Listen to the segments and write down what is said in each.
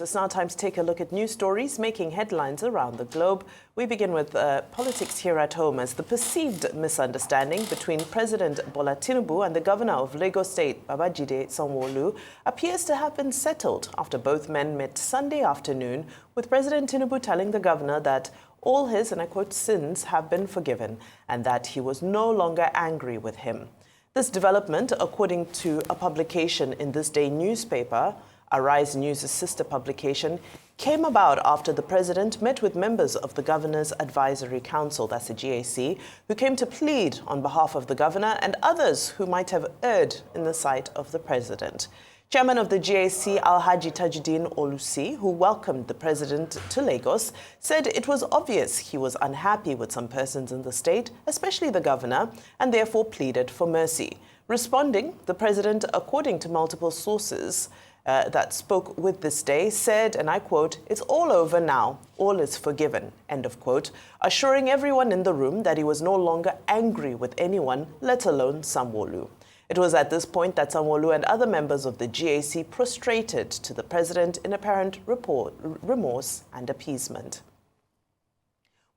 It's now time to take a look at news stories making headlines around the globe. We begin with politics here at home, as the perceived misunderstanding between President Bola Tinubu and the governor of Lagos State, Babajide Sanwo-Olu, appears to have been settled after both men met Sunday afternoon, with President Tinubu telling the governor that all his, and I quote, sins have been forgiven, and that he was no longer angry with him. This development, according to a publication in this day newspaper, Arise News' sister publication, came about after the president met with members of the Governor's Advisory Council, that's the GAC, who came to plead on behalf of the governor and others who might have erred in the sight of the president. Chairman of the GAC, Alhaji Tajuddin Olusi, who welcomed the president to Lagos, said it was obvious he was unhappy with some persons in the state, especially the governor, and therefore pleaded for mercy. Responding, the president, according to multiple sources that spoke with This Day, said, and I quote, "It's all over now. All is forgiven," end of quote, assuring everyone in the room that he was no longer angry with anyone, let alone Sanwo-Olu. It was at this point that Sanwo-Olu and other members of the GAC prostrated to the president in apparent remorse and appeasement.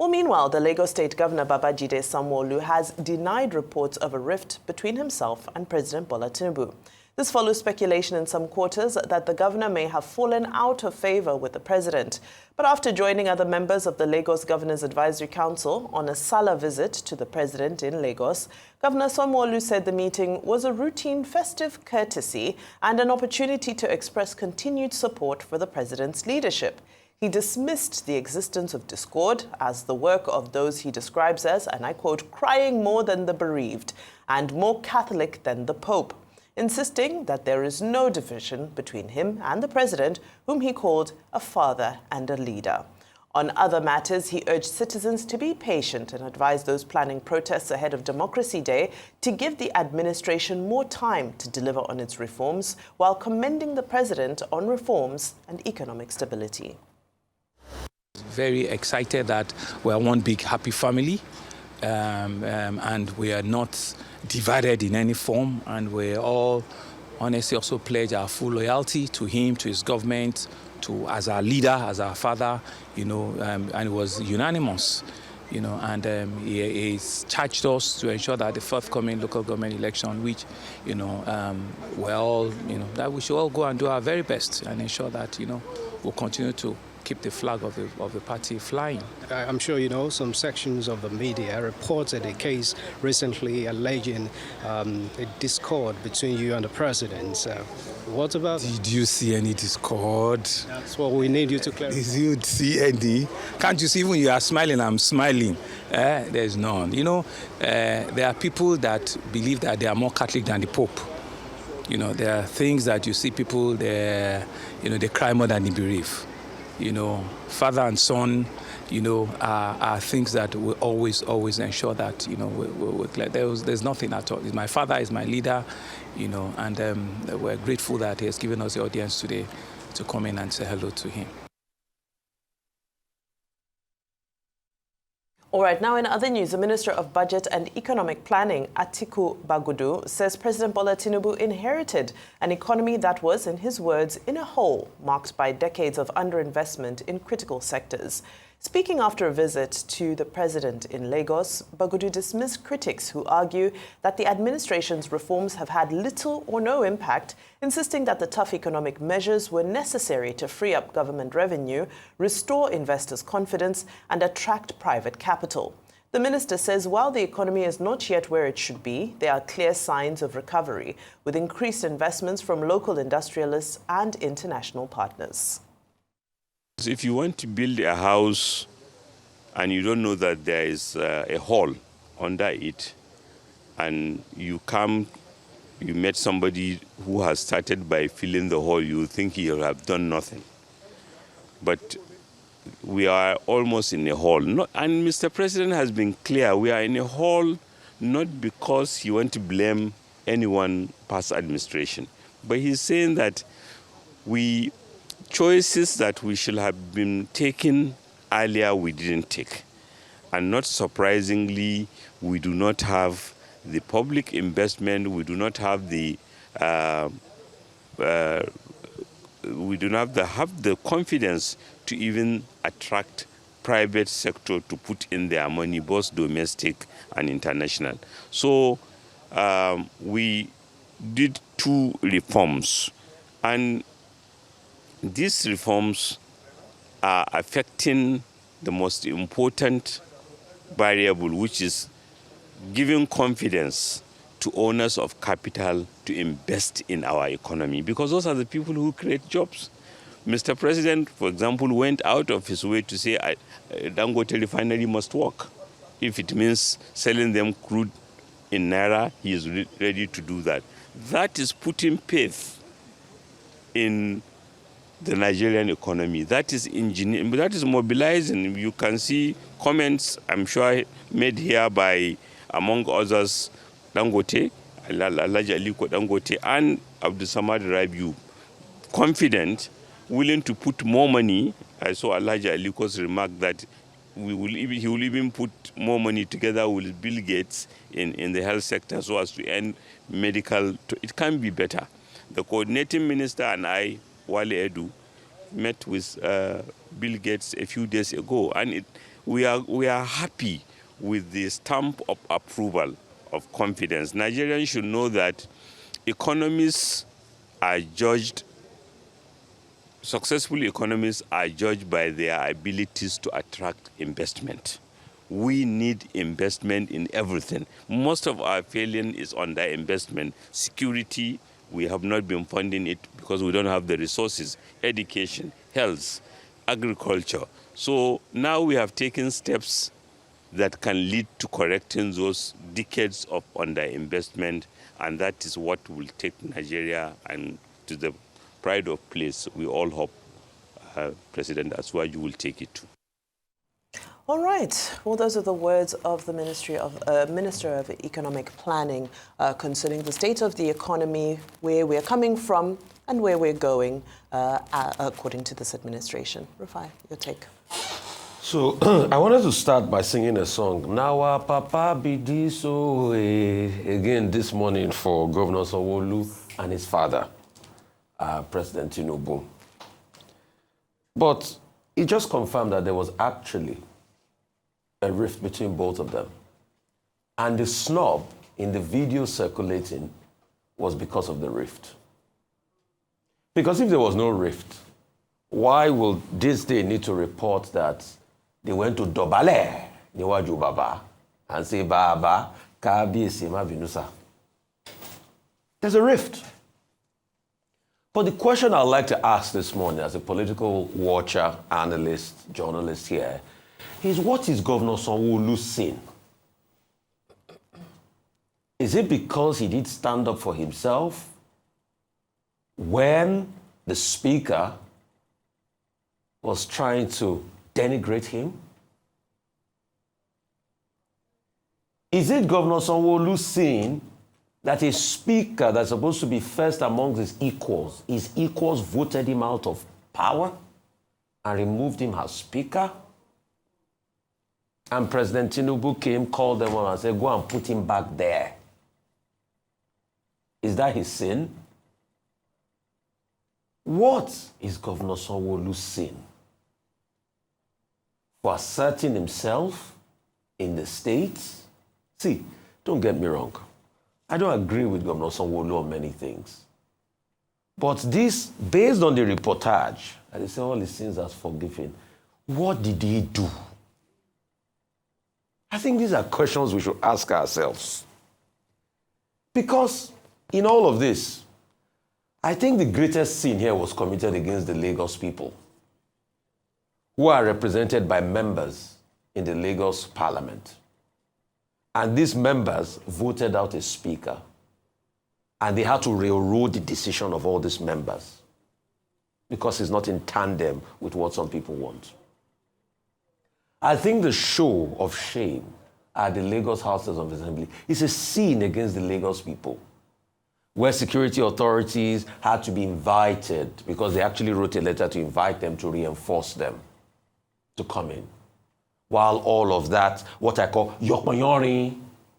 Well, meanwhile, the Lagos State Governor Babajide Sanwo-Olu has denied reports of a rift between himself and President Bola Tinubu. This follows speculation in some quarters that the governor may have fallen out of favor with the president. But after joining other members of the Lagos Governor's Advisory Council on a Sala visit to the president in Lagos, Governor Sanwo-Olu said the meeting was a routine festive courtesy and an opportunity to express continued support for the president's leadership. He dismissed the existence of discord as the work of those he describes as, and I quote, crying more than the bereaved and more Catholic than the Pope, insisting that there is no division between him and the president, whom he called a father and a leader. On other matters, he urged citizens to be patient and advised those planning protests ahead of Democracy Day to give the administration more time to deliver on its reforms, while commending the president on reforms and economic stability. Very excited that we are one big happy family, and we are not divided in any form, and we all honestly also pledge our full loyalty to him, to his government, to as our leader, as our father, and it was unanimous, and he's charged us to ensure that the forthcoming local government election, which, that we should all go and do our very best and ensure that, we'll continue to keep the flag of the party flying. I'm sure some sections of the media reported a case recently alleging a discord between you and the president. What about that? Did you see any discord? That's what we need you to clarify. Did you see any? Can't you see when you are smiling, I'm smiling? There's none. There are people that believe that they are more Catholic than the Pope. There are things that you see people, they cry more than they bereave. Father and son, are things that we always ensure that, there's nothing at all. My father is my leader, and we're grateful that he has given us the audience today to come in and say hello to him. All right, now in other news, the Minister of Budget and Economic Planning, Atiku Bagudu, says President Bola Tinubu inherited an economy that was, in his words, in a hole, marked by decades of underinvestment in critical sectors. Speaking after a visit to the president in Lagos, Bagudu dismissed critics who argue that the administration's reforms have had little or no impact, insisting that the tough economic measures were necessary to free up government revenue, restore investors' confidence, and attract private capital. The minister says while the economy is not yet where it should be, there are clear signs of recovery, with increased investments from local industrialists and international partners. If you want to build a house and you don't know that there is a hole under it, and you met somebody who has started by filling the hole, you think he will have done nothing. But we are almost in a hole. And Mr. President has been clear, we are in a hole not because he wants to blame anyone past administration, but he's saying that choices that we should have been taken earlier, we didn't take. And not surprisingly, we do not have the public investment, we do not have the have the confidence to even attract private sector to put in their money, both domestic and international. So we did 2 reforms, and these reforms are affecting the most important variable, which is giving confidence to owners of capital to invest in our economy, because those are the people who create jobs. Mr. President, for example, went out of his way to say Dangote refinery must work. If it means selling them crude in Naira, he is ready to do that. That is putting faith in the Nigerian economy. That is engineering, that is mobilizing. You can see comments, I'm sure, made here by, among others, Dangote, Alhaji Aliko Dangote, and Abdul Samad Rabiu, confident, willing to put more money. I saw Alhaji Aliko's remark that he will even put more money together with Bill Gates in the health sector so as to end medical. It can be better. The coordinating minister and I, Wale Edu, met with Bill Gates a few days ago, and we are happy with the stamp of approval of confidence. Nigerians should know that successful economies are judged by their abilities to attract investment. We need investment in everything. Most of our failing is under investment. Security, we have not been funding it because we don't have the resources. Education, health, agriculture. So now we have taken steps that can lead to correcting those decades of underinvestment, and that is what will take Nigeria and to the pride of place we all hope President Asuwaju will take it to. All right. Well, those are the words of the Minister of Economic Planning concerning the state of the economy, where we're coming from and where we're going, according to this administration. Rufai, your take. So I wanted to start by singing a song. Nawa Papa Bidi so again this morning for Governor Sanwo-Olu and his father, President Tinubu. But it just confirmed that there was actually a rift between both of them. And the snub in the video circulating was because of the rift. Because if there was no rift, why will this day need to report that they went to Dobale, Niwaju Baba, and say, Baba, Kabi Sima Vinusa? There's a rift. But the question I'd like to ask this morning as a political watcher, analyst, journalist here, is what is Governor Sanwo-Olu sin? Is it because he did stand up for himself when the speaker was trying to denigrate him? Is it Governor Sanwo-Olu's sin that a speaker that's supposed to be first among his equals voted him out of power and removed him as speaker? And President Tinubu came, called them on and said, go and put him back there. Is that his sin? What is Governor Sanwo-Olu's sin? For asserting himself in the States? See, don't get me wrong. I don't agree with Governor Sanwo-Olu on many things. But this, based on the reportage, and they say all his sins are forgiven, what did he do? I think these are questions we should ask ourselves. Because in all of this, I think the greatest sin here was committed against the Lagos people, who are represented by members in the Lagos Parliament. And these members voted out a speaker, and they had to railroad the decision of all these members because it's not in tandem with what some people want. I think the show of shame at the Lagos Houses of Assembly is a sin against the Lagos people, where security authorities had to be invited because they actually wrote a letter to invite them to reinforce them to come in. While all of that, what I call yokmayori,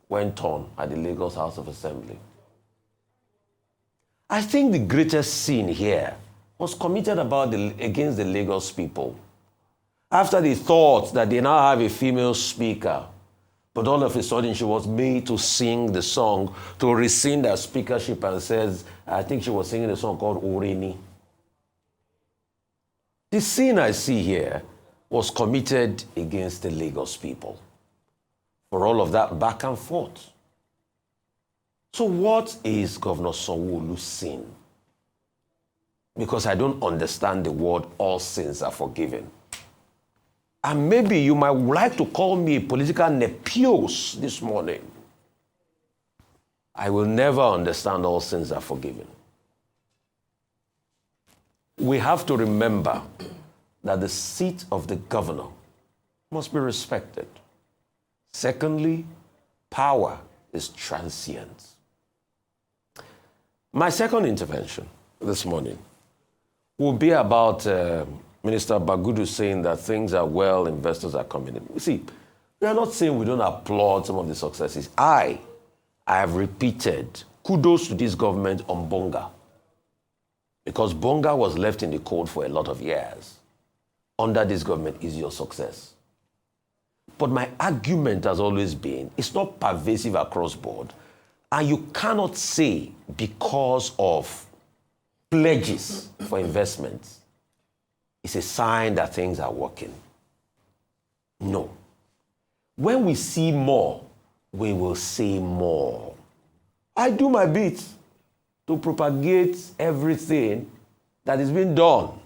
went on at the Lagos House of Assembly. I think the greatest sin here was committed against the Lagos people. After they thought that they now have a female speaker, but all of a sudden she was made to sing the song, to rescind her speakership, and says, I think she was singing a song called Oreni. The sin I see here was committed against the Lagos people for all of that back and forth. So what is Governor Sanwo-Olu's sin? Because I don't understand the word all sins are forgiven. And maybe you might like to call me a political nepios this morning. I will never understand all sins are forgiven. We have to remember that the seat of the governor must be respected. Secondly, power is transient. My second intervention this morning will be about Minister Bagudu saying that things are well, investors are coming in. You see, we are not saying we don't applaud some of the successes. I have repeated kudos to this government on Bonga, because Bonga was left in the cold for a lot of years. Under this government is your success. But my argument has always been, it's not pervasive across board, and you cannot say because of pledges for investments, it's a sign that things are working. No. When we see more, we will say more. I do my bit to propagate everything that is being done.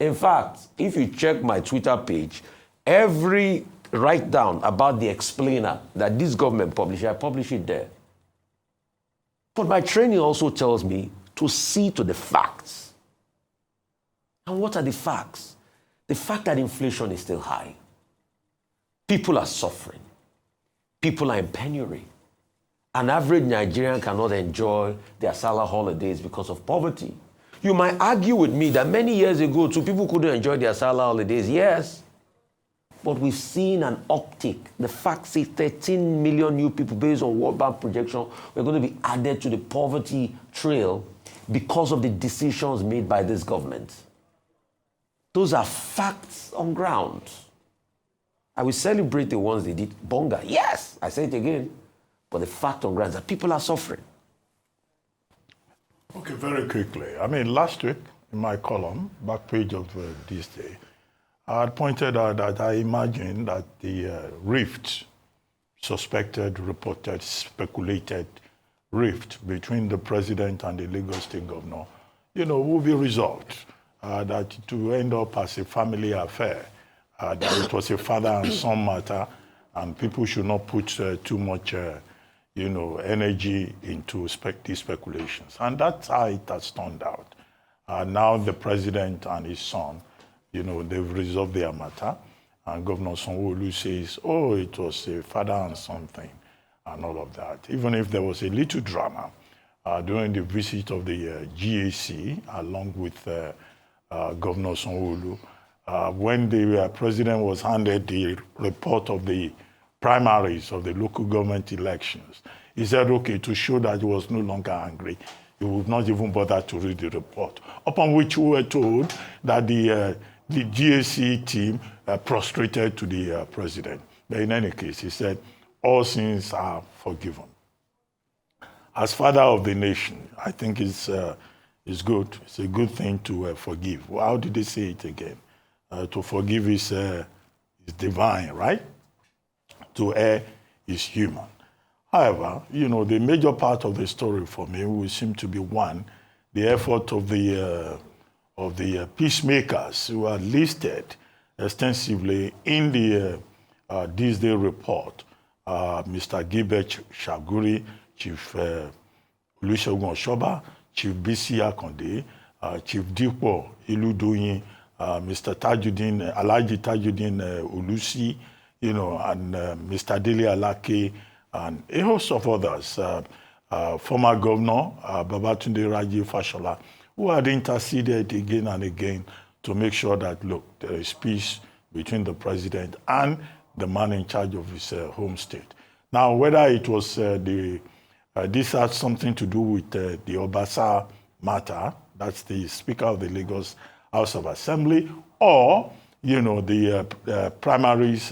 In fact, if you check my Twitter page, every write down about the explainer that this government published, I publish it there. But my training also tells me to see to the facts. And what are the facts? The fact that inflation is still high. People are suffering. People are in penury. An average Nigerian cannot enjoy their Salah holidays because of poverty. You might argue with me that many years ago, too, people couldn't enjoy their Salah holidays. Yes. But we've seen an uptick. The fact say 13 million new people based on World Bank projection were going to be added to the poverty trail because of the decisions made by this government. Those are facts on ground. I will celebrate the ones they did. Bonga, yes, I say it again. But the fact on ground is that people are suffering. Okay, very quickly. I mean, last week in my column, back page of this day, I had pointed out that I imagined that the rift, suspected, reported, speculated rift between the president and the Lagos State governor, will be resolved. That it will end up as a family affair, that it was a father and son matter, and people should not put too much energy into these speculations. And that's how it has turned out. Now the president and his son, they've resolved their matter. And Governor Sanwo-Olu says, oh, it was a father and son thing, and all of that. Even if there was a little drama during the visit of the GAC, along with Governor Sanwo-Olu, when the president was handed the report of the primaries of the local government elections, he said, okay, to show that he was no longer angry, he would not even bother to read the report. Upon which we were told that the GAC team prostrated to the president. But in any case, he said, all sins are forgiven. As father of the nation, I think it's good. It's a good thing to forgive. How did they say it again? To forgive is divine, right? To err is human. However, the major part of the story for me will seem to be one, the effort of the peacemakers who are listed extensively in the this day report. Mr. Gilbert Shaguri, Chief Olusegun Oshoba, Chief B.C. Akonde, Chief Dipo Iludoyin, Mr. Tajuddin, Alhaji Tajuddin Olusi, and Mr. Dele Alake, and a host of others, former Governor Babatunde Raji Fashola, who had interceded again and again to make sure that, look, there is peace between the president and the man in charge of his home state. Now, whether it was this had something to do with the Obasa matter, that's the Speaker of the Lagos House of Assembly, or, the primaries,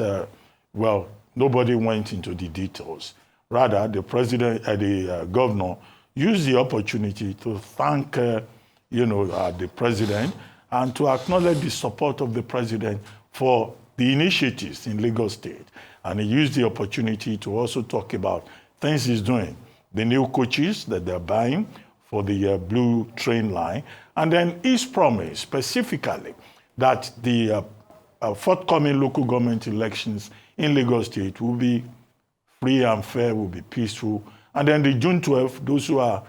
well, nobody went into the details. Rather, the president, the governor used the opportunity to thank, the president and to acknowledge the support of the president for the initiatives in Lagos State. And he used the opportunity to also talk about things he's doing, the new coaches that they're buying for the Blue Train line, and then his promise specifically that the forthcoming local government elections in Lagos State will be free and fair, will be peaceful. And then the June 12th, those who are,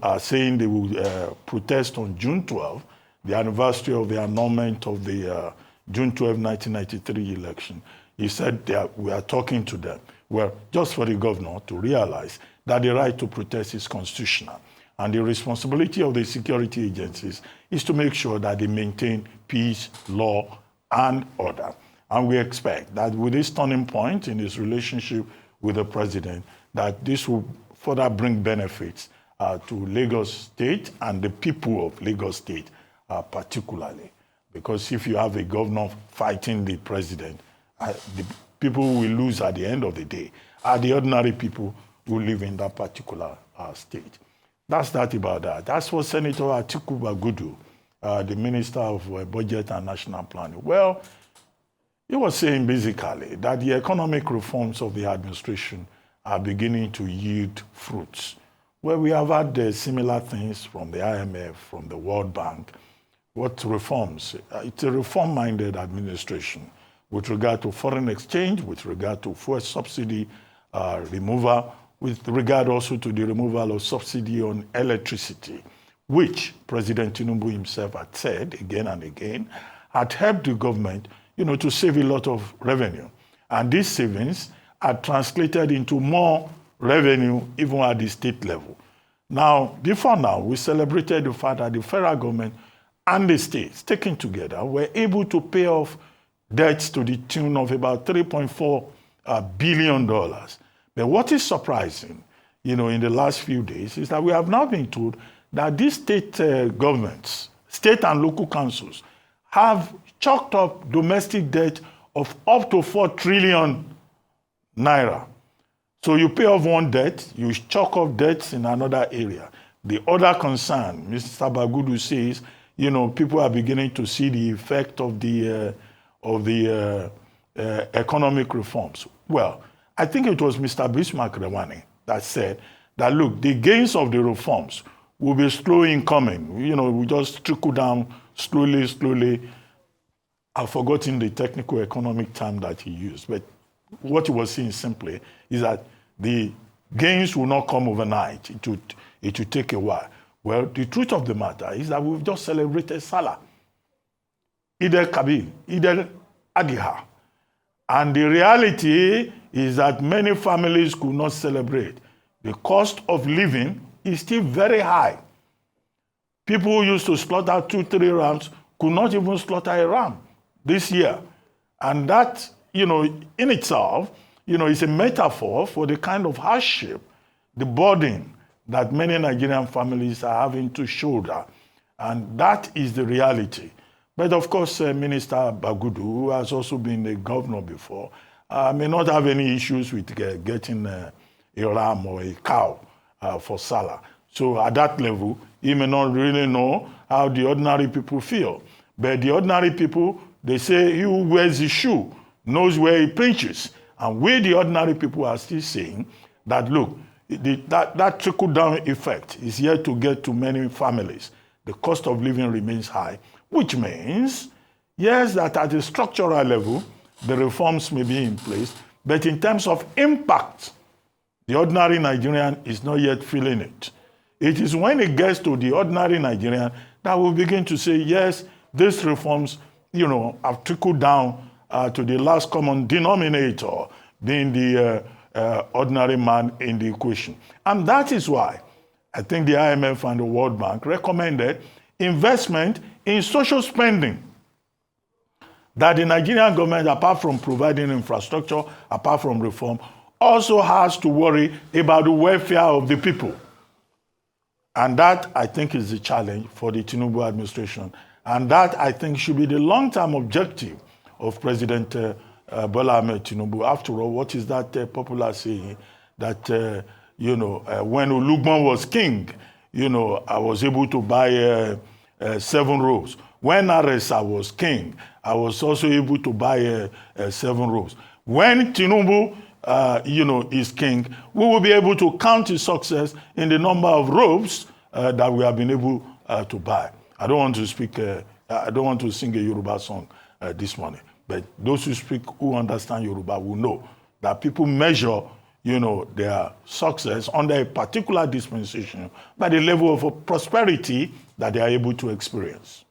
are saying they will protest on June 12th, the anniversary of the annulment of the June 12, 1993 election. He said we are talking to them. Well, just for the governor to realize that the right to protest is constitutional. And the responsibility of the security agencies is to make sure that they maintain peace, law, and order. And we expect that with this turning point in his relationship with the president, that this will further bring benefits to Lagos State and the people of Lagos State particularly. Because if you have a governor fighting the president, the people will lose at the end of the day are the ordinary people who live in that particular state. That's that about that. As for Senator Atiku Bagudu, the Minister of Budget and National Planning, well, he was saying basically that the economic reforms of the administration are beginning to yield fruits. Well, we have had similar things from the IMF, from the World Bank. What reforms? It's a reform-minded administration with regard to foreign exchange, with regard to fuel subsidy removal, with regard also to the removal of subsidy on electricity, which President Tinubu himself had said again and again, had helped the government, to save a lot of revenue. And these savings are translated into more revenue even at the state level. Now, before now, we celebrated the fact that the federal government and the states, taken together, were able to pay off debts to the tune of about $3.4 billion. But what is surprising, in the last few days, is that we have now been told that these state governments, state and local councils, have chalked up domestic debt of up to 4 trillion naira. So you pay off one debt, you chalk up debts in another area. The other concern, Mr. Bagudu says, people are beginning to see the effect of the economic reforms. Well, I think it was Mr. Bismarck Rewani that said that, look, the gains of the reforms will be slow in coming. We just trickle down slowly. I've forgotten the technical economic term that he used, but what he was saying simply is that the gains will not come overnight. It will take a while. Well, the truth of the matter is that we've just celebrated Salah, Eid al-Kabir, Eid al-Adha. And the reality is that many families could not celebrate. The cost of living is still very high. People who used to slaughter 2-3 rams could not even slaughter a ram this year. And that, in itself, is a metaphor for the kind of hardship, the burden that many Nigerian families are having to shoulder. And that is the reality. But of course, Minister Bagudu, who has also been a governor before, may not have any issues with getting a ram or a cow for Salah. So at that level, he may not really know how the ordinary people feel. But the ordinary people, they say, he who wears the shoe knows where he pinches. And we, the ordinary people, are still saying that, look, that trickle-down effect is yet to get to many families. The cost of living remains high, which means, yes, that at a structural level, the reforms may be in place, but in terms of impact, the ordinary Nigerian is not yet feeling it. It is when it gets to the ordinary Nigerian that we begin to say, yes, these reforms, have trickled down to the last common denominator, being the ordinary man in the equation. And that is why I think the IMF and the World Bank recommended investment in social spending. That the Nigerian government, apart from providing infrastructure, apart from reform, also has to worry about the welfare of the people. And that, I think, is the challenge for the Tinubu administration. And that, I think, should be the long-term objective of President Bola Ahmed Tinubu. After all, what is that popular saying? That, when Olugban was king, I was able to buy 7 robes. When Aresa was king, I was also able to buy 7 robes. When Tinubu, is king, we will be able to count his success in the number of robes that we have been able to buy. I don't want to speak, I don't want to sing a Yoruba song this morning, but those who understand Yoruba will know that people measure, their success under a particular dispensation by the level of prosperity that they are able to experience.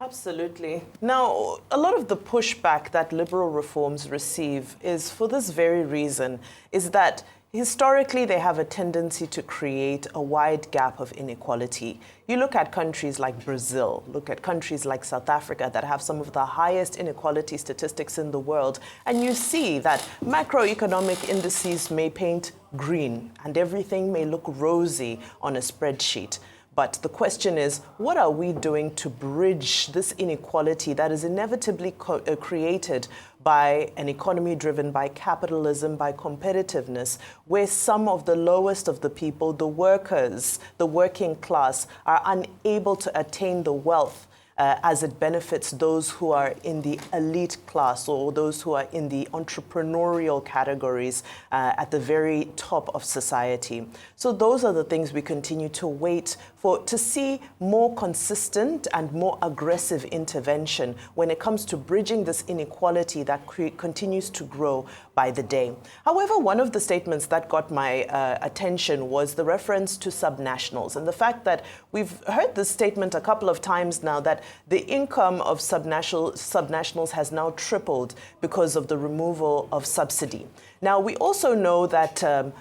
Absolutely. Now, a lot of the pushback that liberal reforms receive is for this very reason, is that historically they have a tendency to create a wide gap of inequality. You look at countries like Brazil, look at countries like South Africa that have some of the highest inequality statistics in the world, and you see that macroeconomic indices may paint green and everything may look rosy on a spreadsheet. But the question is, what are we doing to bridge this inequality that is inevitably created by an economy driven by capitalism, by competitiveness, where some of the lowest of the people, the workers, the working class, are unable to attain the wealth as it benefits those who are in the elite class or those who are in the entrepreneurial categories at the very top of society. So those are the things we continue to wait for, to see more consistent and more aggressive intervention when it comes to bridging this inequality that continues to grow by the day. However, one of the statements that got my attention was the reference to subnationals and the fact that we've heard this statement a couple of times now that the income of subnationals has now tripled because of the removal of subsidy. Now, we also know that a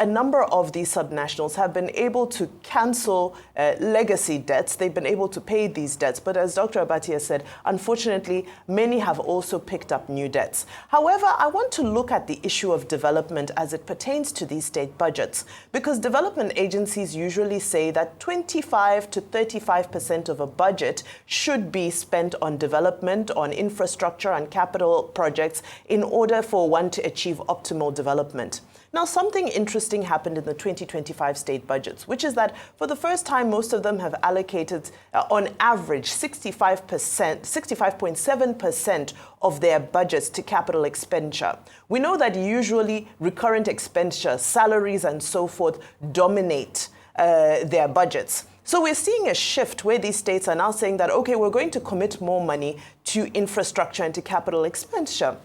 number of these subnationals have been able to cancel legacy debts. They've been able to pay these debts. But as Dr. Abatia said, unfortunately, many have also picked up new debts. However, I want to look at the issue of development as it pertains to these state budgets, because development agencies usually say that 25 to 35% of a budget should be spent on development, on infrastructure and capital projects in order for one to achieve optimal development. Now, something interesting happened in the 2025 state budgets, which is that for the first time, most of them have allocated, on average, 65.7% of their budgets to capital expenditure. We know that usually recurrent expenditure, salaries and so forth, dominate their budgets. So we're seeing a shift where these states are now saying that, okay, we're going to commit more money to infrastructure and to capital expenditure.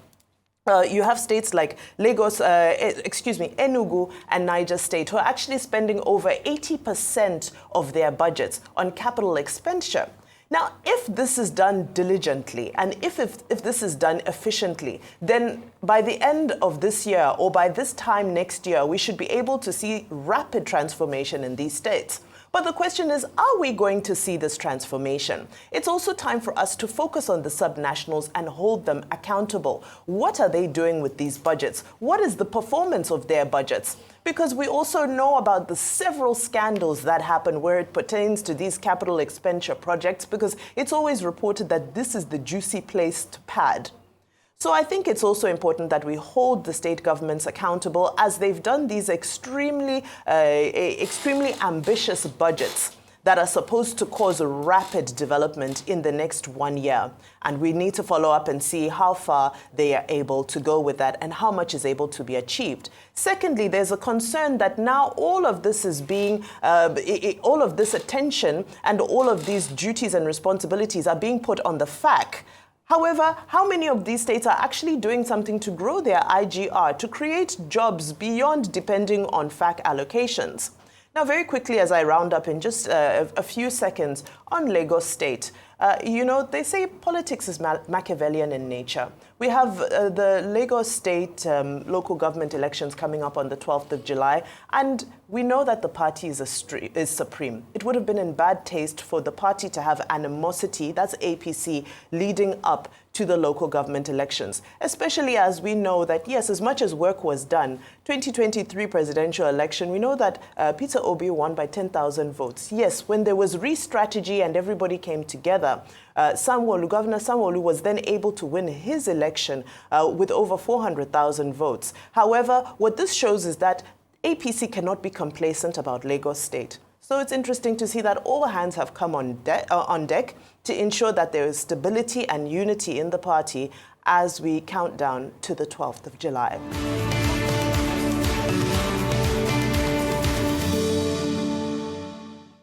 You have states like Lagos, Enugu and Niger State who are actually spending over 80% of their budgets on capital expenditure. Now, if this is done diligently and if this is done efficiently, then by the end of this year or by this time next year, we should be able to see rapid transformation in these states. But the question is, are we going to see this transformation? It's also time for us to focus on the subnationals and hold them accountable. What are they doing with these budgets? What is the performance of their budgets? Because we also know about the several scandals that happen where it pertains to these capital expenditure projects, because it's always reported that this is the juicy place to pad. So I think it's also important that we hold the state governments accountable as they've done these extremely ambitious budgets that are supposed to cause a rapid development in the next 1 year. And we need to follow up and see how far they are able to go with that and how much is able to be achieved. Secondly, there's a concern that now all of this is being, all of this attention and all of these duties and responsibilities are being put on the FAC. However, how many of these states are actually doing something to grow their IGR, to create jobs beyond depending on FAC allocations? Now, very quickly, as I round up in just a few seconds on Lagos State, You know, they say politics is Machiavellian in nature. We have the Lagos State local government elections coming up on the 12th of July, and we know that the party is supreme. It would have been in bad taste for the party to have animosity, that's APC, leading up to the local government elections, especially as we know that, yes, as much as work was done, 2023 presidential election, we know that Peter Obi won by 10,000 votes. Yes, when there was re-strategy and everybody came together, Governor Sanwo-Olu was then able to win his election with over 400,000 votes. However, what this shows is that APC cannot be complacent about Lagos State. So it's interesting to see that all hands have come on deck to ensure that there is stability and unity in the party as we count down to the 12th of July.